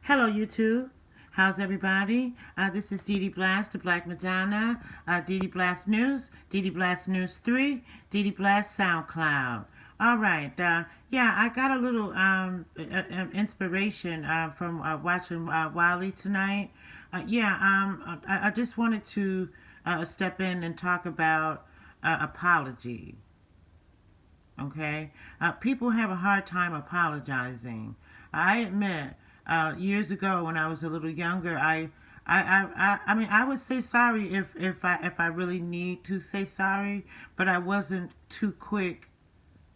Hello, YouTube. How's everybody? This is dedeblass, the Black Madonna, dedeblass News, dedeblass News 3, dedeblass SoundCloud. All right. Yeah, I got a little inspiration from watching Wiley tonight. I just wanted to step in and talk about apology. Okay? People have a hard time apologizing. I admit, years ago when I was a little younger, I mean, I would say sorry if I really need to say sorry, but I wasn't too quick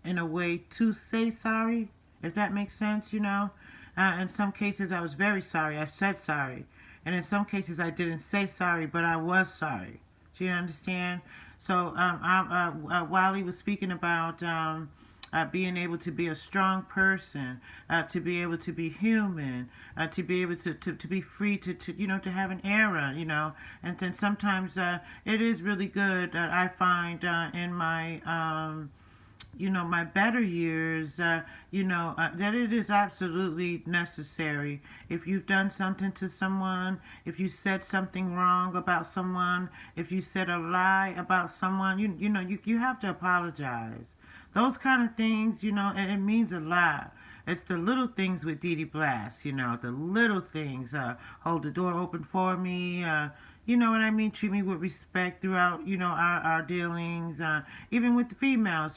in a way to say sorry, if that makes sense, you know. In some cases, I was very sorry. I said sorry. And in some cases, I didn't say sorry, but I was sorry. Do you understand? So, Wiley was speaking about being able to be a strong person, to be able to be human, to be able to be free to have an error, and then sometimes it is really good that I find in my my better years, that it is absolutely necessary. If you've done something to someone, if you said something wrong about someone, if you said a lie about someone, you have to apologize. Those kind of things, it means a lot. It's the little things with dedeblass, the little things. Hold the door open for me. You know what I mean? Treat me with respect throughout, our dealings. Even with the females,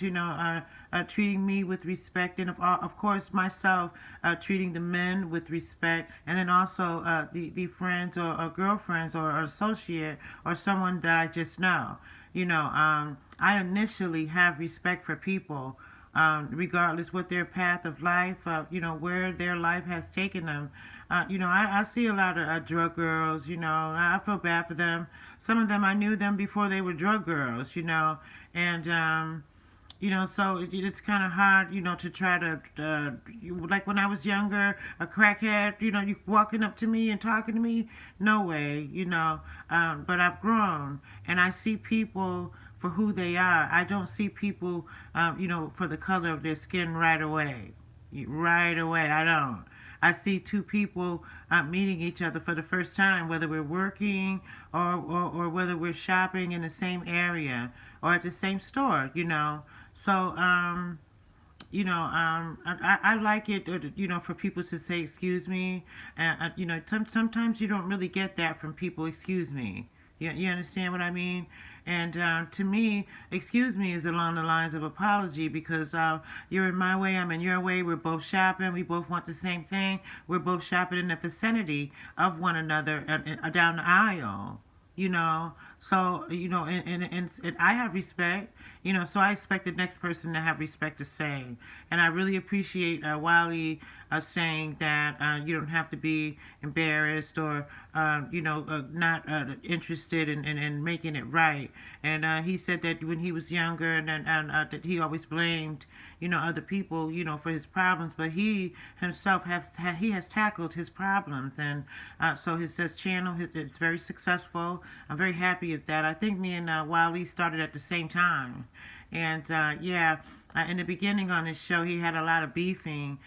treating me with respect. And of course, myself, treating the men with respect. And then also the friends or girlfriends or associate or someone that I just know. I initially have respect for people, regardless what their path of life, where their life has taken them. I see a lot of drug girls, I feel bad for them. Some of them, I knew them before they were drug girls, and, so it's kind of hard, to try to, like when I was younger, a crackhead, you walking up to me and talking to me, no way, but I've grown and I see people for who they are. I don't see people, for the color of their skin right away. Right away, I don't. I see two people meeting each other for the first time, whether we're working or whether we're shopping in the same area or at the same store, So, I like it, for people to say, excuse me. Sometimes you don't really get that from people, excuse me. You understand what I mean? And to me, excuse me is along the lines of apology because you're in my way, I'm in your way. We're both shopping. We both want the same thing. We're both shopping in the vicinity of one another down the aisle. So and I have respect, so I expect the next person to have respect the same. And I really appreciate Wiley saying that you don't have to be embarrassed or not interested in making it right. And he said that when he was younger and that he always blamed other people for his problems, but he himself has tackled his problems, and so his channel it's very successful. I'm very happy with that. I think me and Wiley started at the same time. And in the beginning on his show, he had a lot of beefing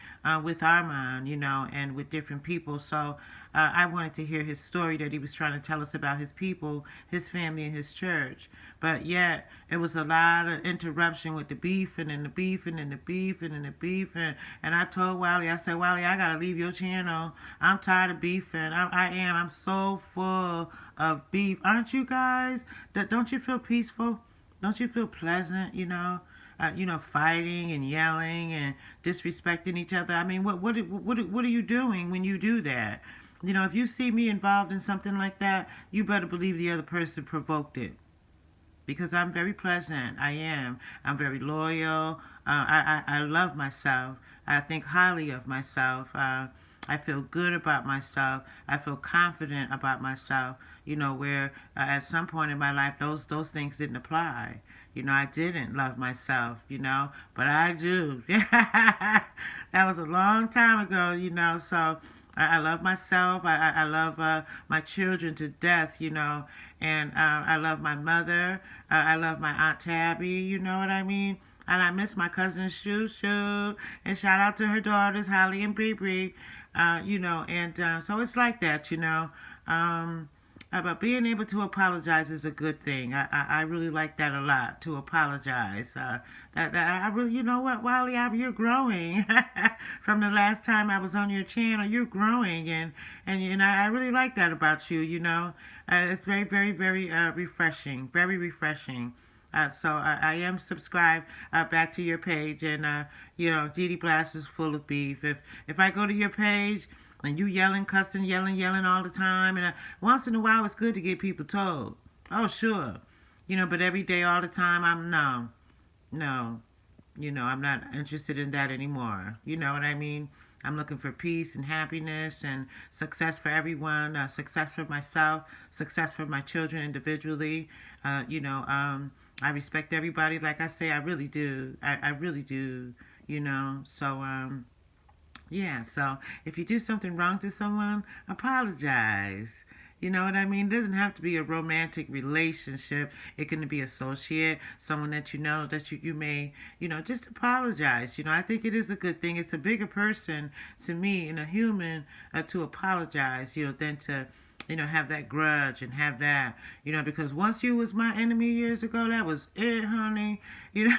with Armand, and with different people. So I wanted to hear his story that he was trying to tell us about his people, his family, and his church. But yet, it was a lot of interruption with the beefing and the beefing and the beefing and the beefing. And I told Wiley, I said, Wiley, I got to leave your channel. I'm tired of beefing. I am. I'm so full of beef. Aren't you guys? Don't you feel peaceful? Don't you feel pleasant, fighting and yelling and disrespecting each other? I mean, what are you doing when you do that? If you see me involved in something like that, you better believe the other person provoked it. Because I'm very pleasant. I am. I'm very loyal. I love myself. I think highly of myself. I feel good about myself. I feel confident about myself. Where at some point in my life, those things didn't apply. I didn't love myself, but I do. That was a long time ago, so I love myself. I love my children to death, and I love my mother. I love my Aunt Tabby, you know what I mean? And I miss my cousin Shoo Shoo. And shout out to her daughters, Holly and Bree Bree. So it's like that, but being able to apologize is a good thing. I really like that a lot, to apologize. That I really, you know what, Wally, you're growing. From the last time I was on your channel, you're growing. And I really like that about you, It's very, very, very refreshing. Very refreshing. So I am subscribed back to your page, and dedeblass is full of beef. If I go to your page and you yelling, cussing, yelling all the time, and once in a while it's good to get people told. Oh sure, but every day, all the time, no, I'm not interested in that anymore. You know what I mean? I'm looking for peace and happiness and success for everyone, success for myself, success for my children individually. I respect everybody. Like I say, I really do. I really do, So if you do something wrong to someone, apologize. You know what I mean? It doesn't have to be a romantic relationship. It can be associate, someone that you know that you may, just apologize. I think it is a good thing. It's a bigger person to me and a human to apologize, than to, have that grudge and have that, because once you was my enemy years ago, that was it, honey. But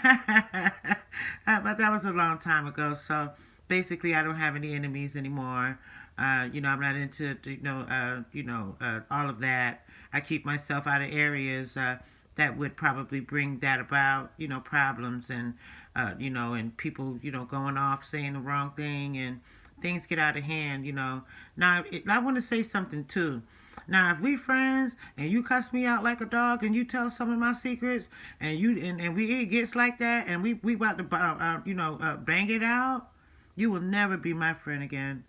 that was a long time ago. So basically, I don't have any enemies anymore. I'm not into, all of that. I keep myself out of areas that would probably bring that about, problems and, and people, going off saying the wrong thing and things get out of hand, Now, I want to say something too. Now, if we friends and you cuss me out like a dog and you tell some of my secrets and it gets like that and we about to, bang it out, you will never be my friend again.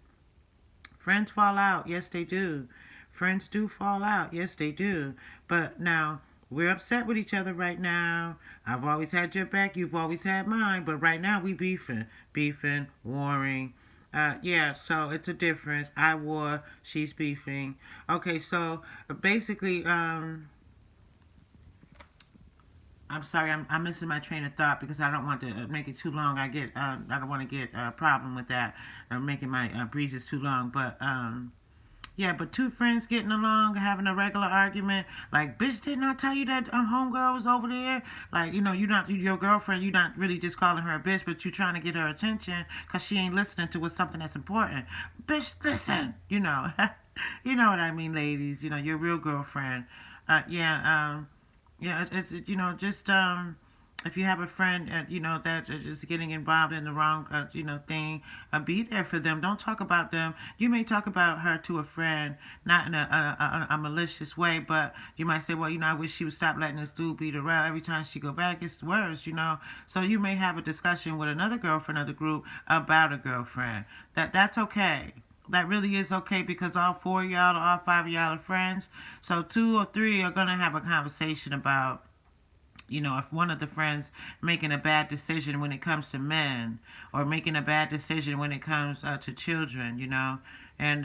Friends fall out. Yes, they do. Friends do fall out. Yes, they do. But now, we're upset with each other right now. I've always had your back. You've always had mine. But right now, we beefing, warring. So it's a difference. I war, she's beefing. Okay, so basically, I'm sorry, I'm missing my train of thought because I don't want to make it too long. I don't want to get a problem with that, making my breezes too long. But but two friends getting along, having a regular argument. Like, bitch, didn't I tell you that homegirl was over there? Like, your girlfriend, you're not really just calling her a bitch, but you're trying to get her attention because she ain't listening to something that's important. Bitch, listen, you know what I mean, ladies. Your real girlfriend. It's just if you have a friend that is getting involved in the wrong thing, be there for them. Don't talk about them. You may talk about her to a friend, not in a malicious way, but you might say, well, I wish she would stop letting this dude beat her up. Every time she go back, it's worse, So you may have a discussion with another girlfriend of the group about a girlfriend. That's okay. That really is okay because all four of y'all or all five of y'all are friends. So 2 or 3 are going to have a conversation about, if one of the friends making a bad decision when it comes to men or making a bad decision when it comes to children, And,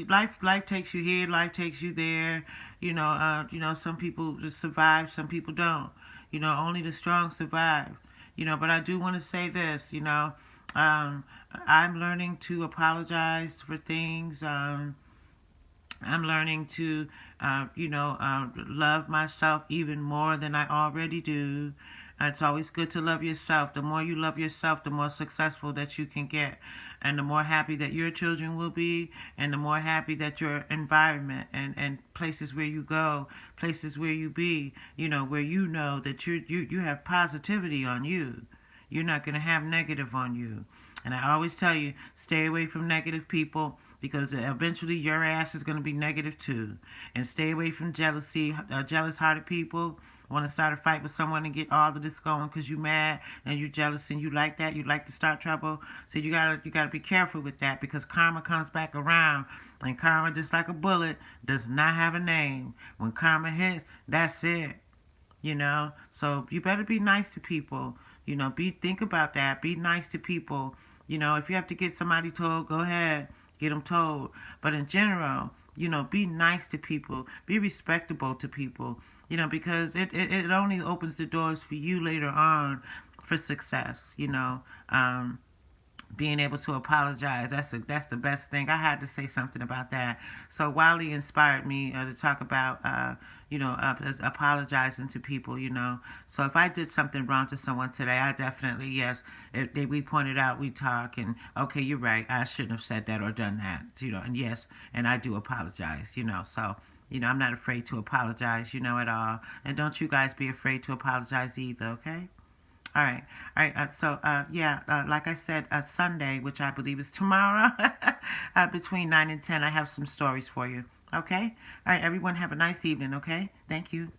life takes you here, life takes you there. Some people just survive, some people don't. Only the strong survive. But I do want to say this, I'm learning to apologize for things. I'm learning to, love myself even more than I already do. It's always good to love yourself. The more you love yourself, the more successful that you can get. And the more happy that your children will be, and the more happy that your environment and places where you go, places where you be, where that you have positivity on you. You're not going to have negative on you. And I always tell you, stay away from negative people because eventually your ass is going to be negative too. And stay away from jealousy, jealous-hearted people. Want to start a fight with someone and get all of this going because you're mad and you're jealous and you like that. You like to start trouble. So you gotta be careful with that because karma comes back around. And karma, just like a bullet, does not have a name. When karma hits, that's it. So you better be nice to people. Think about that. Be nice to people. If you have to get somebody told, go ahead, get them told. But in general, You know, be nice to people, be respectable to people, you know, because it only opens the doors for you later on for success, you know. Being able to apologize, that's the best thing. I had to say something about that. So Wiley inspired me to talk about apologizing to people, you know. So if I did something wrong to someone today, I definitely, yes, if we pointed out, we talk, and okay, you're right, I shouldn't have said that or done that, you know. And yes, and I do apologize, you know. So you know, I'm not afraid to apologize, you know, at all. And don't you guys be afraid to apologize either, okay? All right, all right. Like I said, Sunday, which I believe is tomorrow, between 9 and 10, I have some stories for you. Okay? All right, everyone, have a nice evening, okay? Thank you.